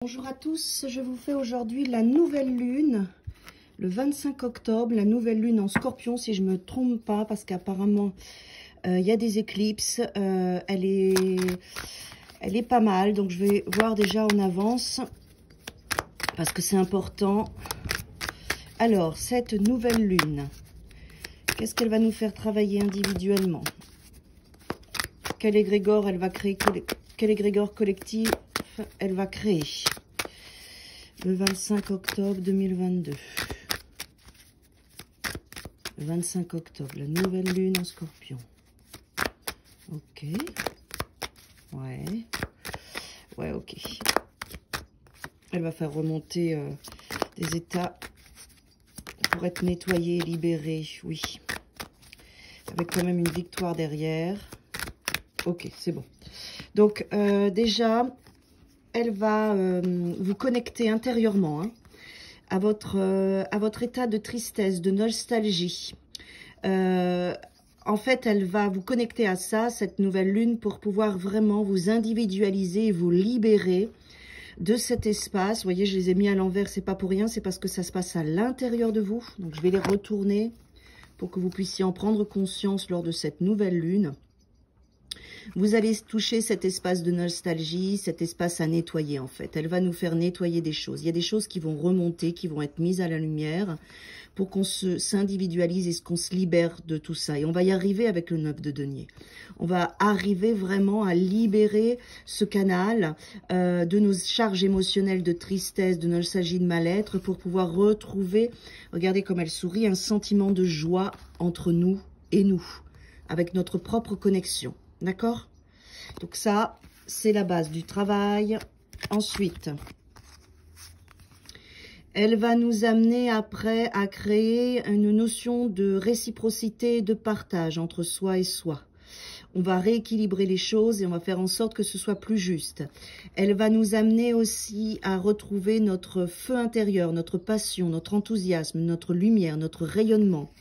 Bonjour à tous, je vous fais aujourd'hui la nouvelle lune, le 25 octobre, la nouvelle lune en Scorpion, si je ne me trompe pas, parce qu'apparemment il y a des éclipses, elle est pas mal, donc je vais voir déjà en avance, parce que c'est important. Alors, cette nouvelle lune, qu'est-ce qu'elle va nous faire travailler individuellement? Quel égrégore elle va créer? Quel égrégore collectif elle va créer le 25 octobre 2022. Le 25 octobre, la nouvelle lune en Scorpion. Ok. Ouais, ok. Elle va faire remonter des états pour être nettoyée et libérée, oui. Avec quand même une victoire derrière. Ok, c'est bon. Donc, déjà, elle va vous connecter intérieurement à votre état de tristesse, de nostalgie. En fait, elle va vous connecter à ça, cette nouvelle lune, pour pouvoir vraiment vous individualiser et vous libérer de cet espace. Vous voyez, je les ai mis à l'envers, c'est pas pour rien, c'est parce que ça se passe à l'intérieur de vous. Donc, je vais les retourner pour que vous puissiez en prendre conscience lors de cette nouvelle lune. Vous allez toucher cet espace de nostalgie, cet espace à nettoyer en fait. Elle va nous faire nettoyer des choses. Il y a des choses qui vont remonter, qui vont être mises à la lumière pour qu'on s'individualise et qu'on se libère de tout ça. Et on va y arriver avec le 9 de denier. On va arriver vraiment à libérer ce canal de nos charges émotionnelles de tristesse, de nostalgie, de mal-être pour pouvoir retrouver, regardez comme elle sourit, un sentiment de joie entre nous et nous, avec notre propre connexion. D'accord? Donc ça, c'est la base du travail. Ensuite, elle va nous amener après à créer une notion de réciprocité et de partage entre soi et soi. On va rééquilibrer les choses et on va faire en sorte que ce soit plus juste. Elle va nous amener aussi à retrouver notre feu intérieur, notre passion, notre enthousiasme, notre lumière, notre rayonnement.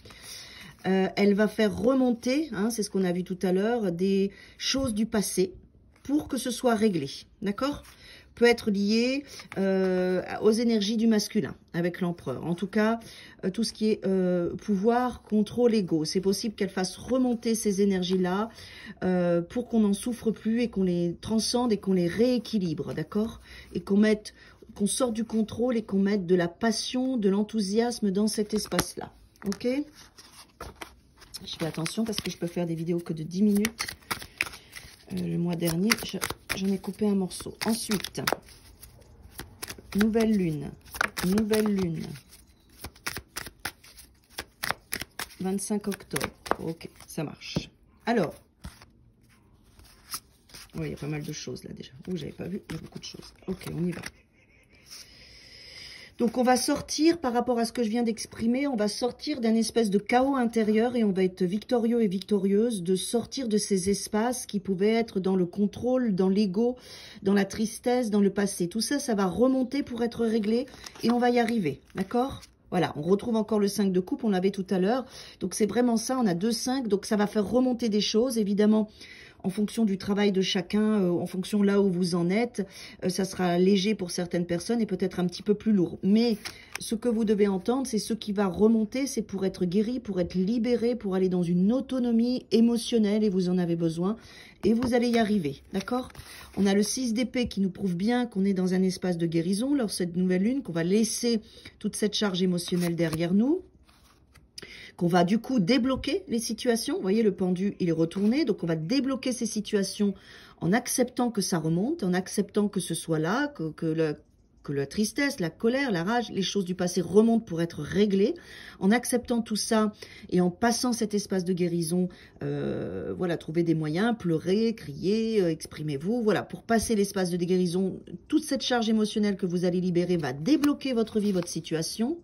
Elle va faire remonter, c'est ce qu'on a vu tout à l'heure, des choses du passé pour que ce soit réglé, d'accord? Peut être lié aux énergies du masculin avec l'empereur. En tout cas, tout ce qui est pouvoir, contrôle, ego. C'est possible qu'elle fasse remonter ces énergies-là pour qu'on n'en souffre plus et qu'on les transcende et qu'on les rééquilibre, d'accord? Et qu'on sorte du contrôle et qu'on mette de la passion, de l'enthousiasme dans cet espace-là, ok? Je fais attention parce que je peux faire des vidéos que de 10 minutes. Le mois dernier, j'en ai coupé un morceau. Ensuite, nouvelle lune. 25 octobre. Ok, ça marche. Alors, oui, il y a pas mal de choses là déjà. Oh, j'avais pas vu, il y a beaucoup de choses. Ok, on y va. Donc, on va sortir, par rapport à ce que je viens d'exprimer, on va sortir d'un espèce de chaos intérieur et on va être victorieux et victorieuse de sortir de ces espaces qui pouvaient être dans le contrôle, dans l'ego, dans la tristesse, dans le passé. Tout ça, ça va remonter pour être réglé et on va y arriver, d'accord ? Voilà, on retrouve encore le 5 de coupe, on l'avait tout à l'heure. Donc, c'est vraiment ça, on a 2 5, donc ça va faire remonter des choses, évidemment. En fonction du travail de chacun, en fonction là où vous en êtes, ça sera léger pour certaines personnes et peut-être un petit peu plus lourd. Mais ce que vous devez entendre, c'est ce qui va remonter, c'est pour être guéri, pour être libéré, pour aller dans une autonomie émotionnelle et vous en avez besoin. Et vous allez y arriver, d'accord? On a le 6 d'épée qui nous prouve bien qu'on est dans un espace de guérison lors de cette nouvelle lune, qu'on va laisser toute cette charge émotionnelle derrière nous, qu'on va du coup débloquer les situations. Vous voyez, le pendu, il est retourné. Donc, on va débloquer ces situations en acceptant que ça remonte, en acceptant que ce soit là, que la tristesse, la colère, la rage, les choses du passé remontent pour être réglées. En acceptant tout ça et en passant cet espace de guérison, voilà, trouver des moyens, pleurer, crier, exprimez-vous. Voilà, pour passer l'espace de guérison, toute cette charge émotionnelle que vous allez libérer va débloquer votre vie, votre situation.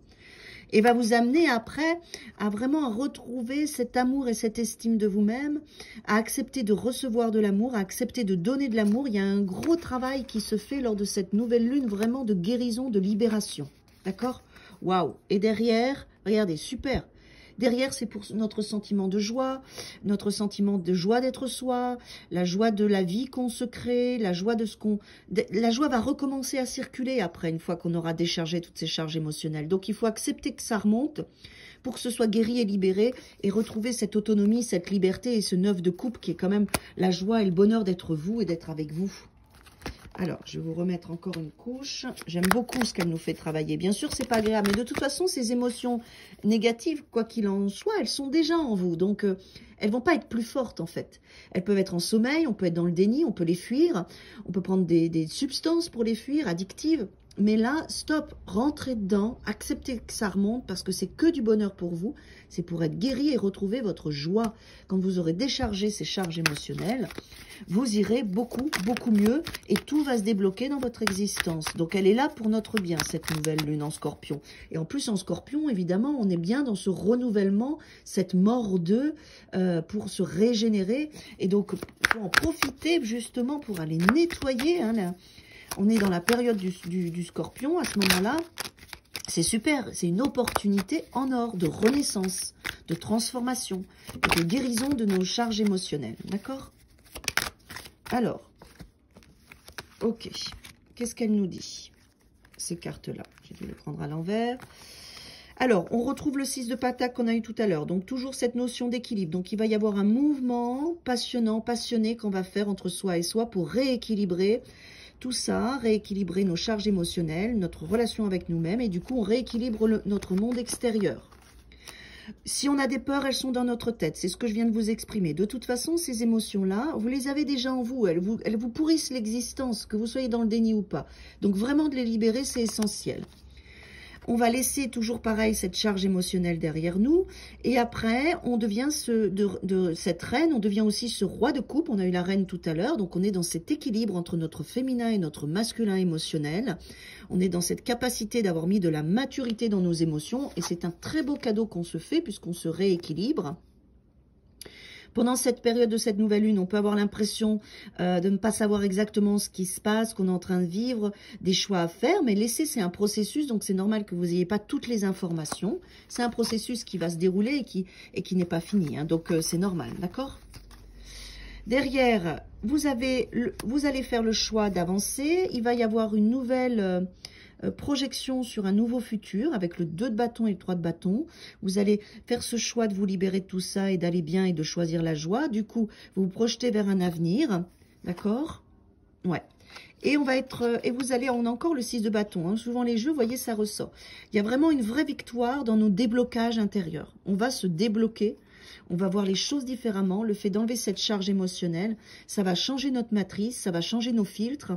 Et va vous amener après à vraiment retrouver cet amour et cette estime de vous-même, à accepter de recevoir de l'amour, à accepter de donner de l'amour. Il y a un gros travail qui se fait lors de cette nouvelle lune, vraiment de guérison, de libération. D'accord? Waouh! Et derrière, regardez, super! Derrière, c'est pour notre sentiment de joie d'être soi, la joie de la vie qu'on se crée, la joie de ce qu'on... La joie va recommencer à circuler après, une fois qu'on aura déchargé toutes ces charges émotionnelles. Donc, il faut accepter que ça remonte pour que ce soit guéri et libéré et retrouver cette autonomie, cette liberté et ce 9 de coupe qui est quand même la joie et le bonheur d'être vous et d'être avec vous. Alors, je vais vous remettre encore une couche. J'aime beaucoup ce qu'elle nous fait travailler. Bien sûr, c'est pas agréable, mais de toute façon, ces émotions négatives, quoi qu'il en soit, elles sont déjà en vous. Donc, elles vont pas être plus fortes, en fait. Elles peuvent être en sommeil, on peut être dans le déni, on peut les fuir. On peut prendre des substances pour les fuir, addictives. Mais là, stop, rentrez dedans, acceptez que ça remonte parce que c'est que du bonheur pour vous. C'est pour être guéri et retrouver votre joie. Quand vous aurez déchargé ces charges émotionnelles, vous irez beaucoup, beaucoup mieux et tout va se débloquer dans votre existence. Donc, elle est là pour notre bien, cette nouvelle lune en Scorpion. Et en plus, en Scorpion, évidemment, on est bien dans ce renouvellement, cette mort d'eux pour se régénérer. Et donc, il faut en profiter justement pour aller nettoyer, hein, on est dans la période du Scorpion, à ce moment-là, c'est super, c'est une opportunité en or de renaissance, de transformation, de guérison de nos charges émotionnelles, d'accord? Alors, ok, qu'est-ce qu'elle nous dit, ces cartes-là? J'ai dû les prendre à l'envers. Alors, on retrouve le 6 de Pentacle qu'on a eu tout à l'heure, donc toujours cette notion d'équilibre. Donc, il va y avoir un mouvement passionnant, passionné qu'on va faire entre soi et soi pour rééquilibrer tout ça, rééquilibrer nos charges émotionnelles, notre relation avec nous-mêmes, et du coup, on rééquilibre notre monde extérieur. Si on a des peurs, elles sont dans notre tête. C'est ce que je viens de vous exprimer. De toute façon, ces émotions-là, vous les avez déjà en vous. Elles vous pourrissent l'existence, que vous soyez dans le déni ou pas. Donc, vraiment, de les libérer, c'est essentiel. On va laisser toujours pareil cette charge émotionnelle derrière nous. Et après, on devient cette reine, on devient aussi ce roi de coupe. On a eu la reine tout à l'heure. Donc, on est dans cet équilibre entre notre féminin et notre masculin émotionnel. On est dans cette capacité d'avoir mis de la maturité dans nos émotions. Et c'est un très beau cadeau qu'on se fait puisqu'on se rééquilibre. Pendant cette période de cette nouvelle lune, on peut avoir l'impression de ne pas savoir exactement ce qui se passe, qu'on est en train de vivre, des choix à faire. Mais laisser, c'est un processus, donc c'est normal que vous n'ayez pas toutes les informations. C'est un processus qui va se dérouler et qui n'est pas fini. Hein, donc c'est normal, d'accord? Derrière, vous allez faire le choix d'avancer. Il va y avoir une nouvelle... projection sur un nouveau futur avec le 2 de bâton et le 3 de bâton. Vous allez faire ce choix de vous libérer de tout ça et d'aller bien et de choisir la joie. Du coup, vous vous projetez vers un avenir. D'accord? Ouais. Et on a encore le 6 de bâton. Hein. Souvent les jeux, vous voyez, ça ressort. Il y a vraiment une vraie victoire dans nos déblocages intérieurs. On va se débloquer. On va voir les choses différemment. Le fait d'enlever cette charge émotionnelle, ça va changer notre matrice, ça va changer nos filtres.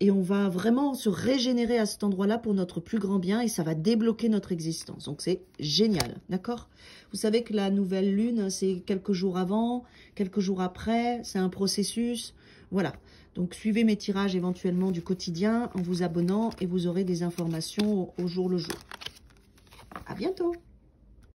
Et on va vraiment se régénérer à cet endroit-là pour notre plus grand bien. Et ça va débloquer notre existence. Donc, c'est génial. D'accord? Vous savez que la nouvelle lune, c'est quelques jours avant, quelques jours après. C'est un processus. Voilà. Donc, suivez mes tirages éventuellement du quotidien en vous abonnant. Et vous aurez des informations au jour le jour. À bientôt!